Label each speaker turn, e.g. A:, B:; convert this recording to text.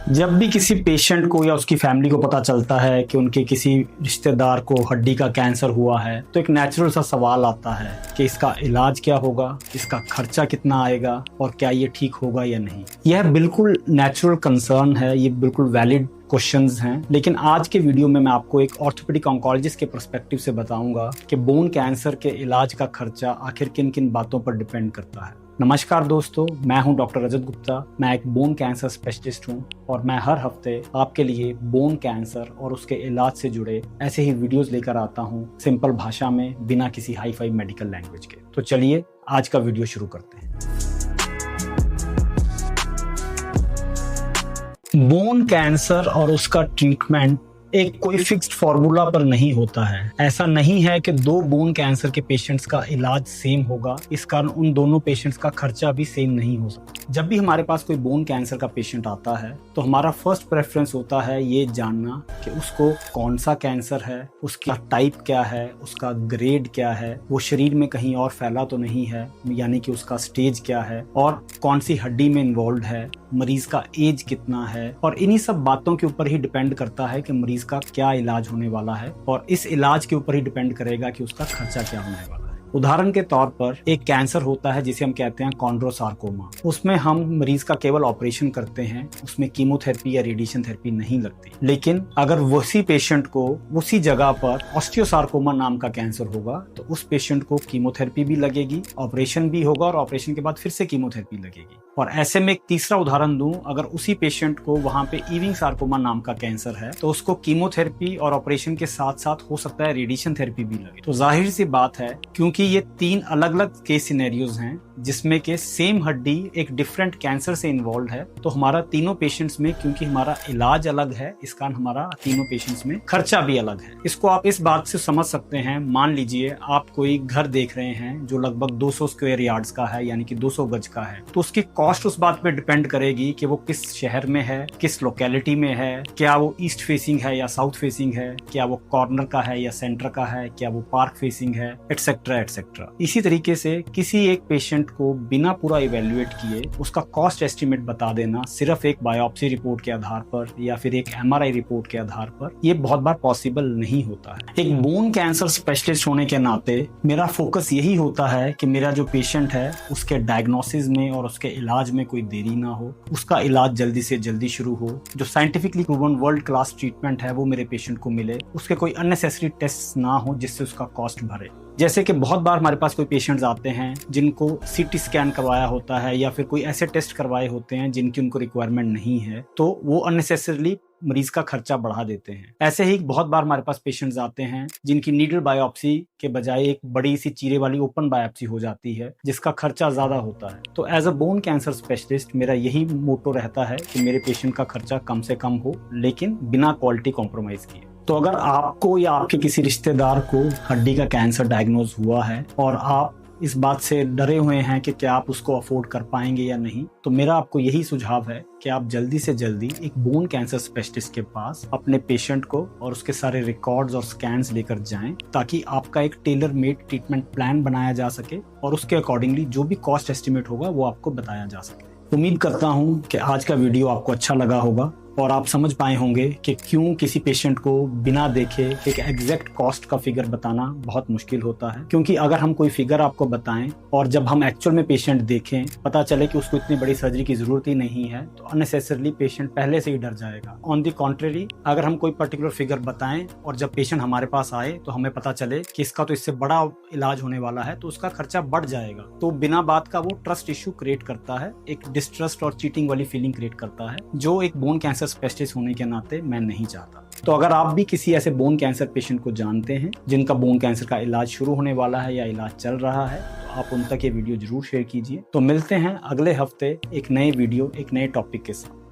A: जब भी किसी पेशेंट को या उसकी फैमिली को पता चलता है कि उनके किसी रिश्तेदार को हड्डी का कैंसर हुआ है तो एक नेचुरल सा सवाल आता है कि इसका इलाज क्या होगा, इसका खर्चा कितना आएगा और क्या ये ठीक होगा या नहीं। यह बिल्कुल नेचुरल कंसर्न है, ये बिल्कुल वैलिड क्वेश्चंस हैं। लेकिन आज के वीडियो में मैं आपको एक ऑर्थोपेडिक ऑन्कोलॉजिस्ट के पर्सपेक्टिव से बताऊंगा कि बोन कैंसर के इलाज का खर्चा आखिर किन किन बातों पर डिपेंड करता है। नमस्कार दोस्तों, मैं हूं डॉक्टर रजत गुप्ता। मैं एक बोन कैंसर स्पेशलिस्ट हूं और मैं हर हफ्ते आपके लिए बोन कैंसर और उसके इलाज से जुड़े ऐसे ही वीडियोस लेकर आता हूं, सिंपल भाषा में, बिना किसी हाई फाई मेडिकल लैंग्वेज के। तो चलिए आज का वीडियो शुरू करते हैं। बोन कैंसर और उसका ट्रीटमेंट एक कोई फिक्स्ड फॉर्मूला पर नहीं होता है। ऐसा नहीं है कि दो बोन कैंसर के पेशेंट्स का इलाज सेम होगा, इस कारण उन दोनों पेशेंट्स का खर्चा भी सेम नहीं हो सकता। जब भी हमारे पास कोई बोन कैंसर का पेशेंट आता है तो हमारा फर्स्ट प्रेफरेंस होता है ये जानना कि उसको कौन सा कैंसर है, उसका टाइप क्या है, उसका ग्रेड क्या है, वो शरीर में कहीं और फैला तो नहीं है, यानी कि उसका स्टेज क्या है और कौन सी हड्डी में इन्वॉल्व है, मरीज का एज कितना है। और इन्हीं सब बातों के ऊपर ही डिपेंड करता है कि मरीज का क्या इलाज होने वाला है और इस इलाज के ऊपर ही डिपेंड करेगा कि उसका खर्चा क्या होने वाला है। उदाहरण के तौर पर एक कैंसर होता है जिसे हम कहते हैं कॉन्ड्रोसार्कोमा। उसमें हम मरीज का केवल ऑपरेशन करते हैं, उसमें कीमोथेरेपी या रेडिएशन थेरेपी नहीं लगती। लेकिन अगर उसी पेशेंट को उसी जगह पर ऑस्टियोसार्कोमा नाम का कैंसर होगा तो उस पेशेंट को कीमोथेरेपी भी लगेगी, ऑपरेशन भी होगा और ऑपरेशन के बाद फिर से कीमोथेरेपी लगेगी। और ऐसे में एक तीसरा उदाहरण दूं, अगर उसी पेशेंट को वहां पे इविंग सार्कोमा नाम का कैंसर है तो उसको कीमोथेरेपी और ऑपरेशन के साथ साथ हो सकता है रेडिएशन थेरेपी भी लगे। तो जाहिर सी बात है, क्योंकि ये तीन अलग अलग केस सिनेरियोज हैं जिसमें के सेम हड्डी एक डिफरेंट कैंसर से इन्वॉल्व है, तो हमारा तीनों पेशेंट्स में, क्योंकि हमारा इलाज अलग है, इस कारण हमारा तीनों पेशेंट्स में खर्चा भी अलग है। इसको आप इस बात से समझ सकते हैं, मान लीजिए आप कोई घर देख रहे हैं जो लगभग 200 स्क्वायर यार्ड्स का है, यानी कि 200 गज का है, तो उसकी कॉस्ट उस बात पे डिपेंड करेगी कि वो किस शहर में है, किस लोकेलिटी में है, क्या वो ईस्ट फेसिंग है या साउथ फेसिंग है, क्या वो कॉर्नर का है या सेंटर का है, क्या वो पार्क फेसिंग है, एटसेट्रा एटसेट्रा। इसी तरीके से किसी एक पेशेंट को बिना पूरा इवेल्युएट किए उसका कॉस्ट एस्टिमेट बता देना सिर्फ एक बायोप्सी रिपोर्ट के आधार पर या फिर एक एमआरआई रिपोर्ट के आधार पर, ये बहुत बार पॉसिबल नहीं होता है। एक बोन कैंसर स्पेशलिस्ट होने के नाते मेरा फोकस यही होता है कि मेरा जो पेशेंट है उसके डायग्नोसिस में और उसके इलाज में कोई देरी ना हो, उसका इलाज जल्दी से जल्दी शुरू हो, जो scientifically proven world class treatment है वो मेरे पेशेंट को मिले, उसके कोई अननेसेसरी टेस्ट ना हो जिससे उसका कॉस्ट भरे। जैसे कि बहुत बार हमारे पास कोई पेशेंट्स आते हैं जिनको सीटी स्कैन करवाया होता है या फिर कोई ऐसे टेस्ट करवाए होते हैं जिनकी उनको रिक्वायरमेंट नहीं है, तो वो अननेसेसरली मरीज का खर्चा बढ़ा देते हैं। ऐसे ही बहुत बार हमारे पास पेशेंट्स आते हैं जिनकी नीडल बायोप्सी के बजाय एक बड़ी सी चीरे वाली ओपन बायोप्सी हो जाती है जिसका खर्चा ज्यादा होता है। तो as a bone cancer specialist मेरा यही मोटो रहता है कि मेरे पेशेंट का खर्चा कम से कम हो, लेकिन बिना क्वालिटी कॉम्प्रोमाइज किए। तो अगर आपको या आपके किसी रिश्तेदार को हड्डी का कैंसर डायग्नोज हुआ है और आप इस बात से डरे हुए हैं कि क्या आप उसको अफोर्ड कर पाएंगे या नहीं, तो मेरा आपको यही सुझाव है कि आप जल्दी से जल्दी एक बोन कैंसर स्पेशलिस्ट के पास अपने पेशेंट को और उसके सारे रिकॉर्ड्स और स्कैन्स लेकर जाएं, ताकि आपका एक टेलर मेड ट्रीटमेंट प्लान बनाया जा सके और उसके अकॉर्डिंगली जो भी कॉस्ट एस्टिमेट होगा वो आपको बताया जा सके। उम्मीद करता हूँ कि आज का वीडियो आपको अच्छा लगा होगा और आप समझ पाए होंगे कि क्यों किसी पेशेंट को बिना देखे एक एग्जैक्ट कॉस्ट का फिगर बताना बहुत मुश्किल होता है। क्योंकि अगर हम कोई फिगर आपको बताएं और जब हम एक्चुअल में पेशेंट देखें पता चले कि उसको इतनी बड़ी सर्जरी की जरूरत ही नहीं है, तो अननेसेसरली पेशेंट पहले से ही डर जाएगा। ऑन द कॉन्ट्रेरी, अगर हम कोई पर्टिकुलर फिगर बताएं और जब पेशेंट हमारे पास आए तो हमें पता चले कि इसका तो इससे बड़ा इलाज होने वाला है, तो उसका खर्चा बढ़ जाएगा। तो बिना बात का वो ट्रस्ट इश्यू क्रिएट करता है, एक डिस्ट्रस्ट और चीटिंग वाली फीलिंग क्रिएट करता है, जो एक बोन कैंसर स्पेशलिस्ट होने के नाते मैं नहीं चाहता। तो अगर आप भी किसी ऐसे बोन कैंसर पेशेंट को जानते हैं जिनका बोन कैंसर का इलाज शुरू होने वाला है या इलाज चल रहा है, तो आप उन तक ये वीडियो जरूर शेयर कीजिए। तो मिलते हैं अगले हफ्ते एक नए वीडियो, एक नए टॉपिक के साथ।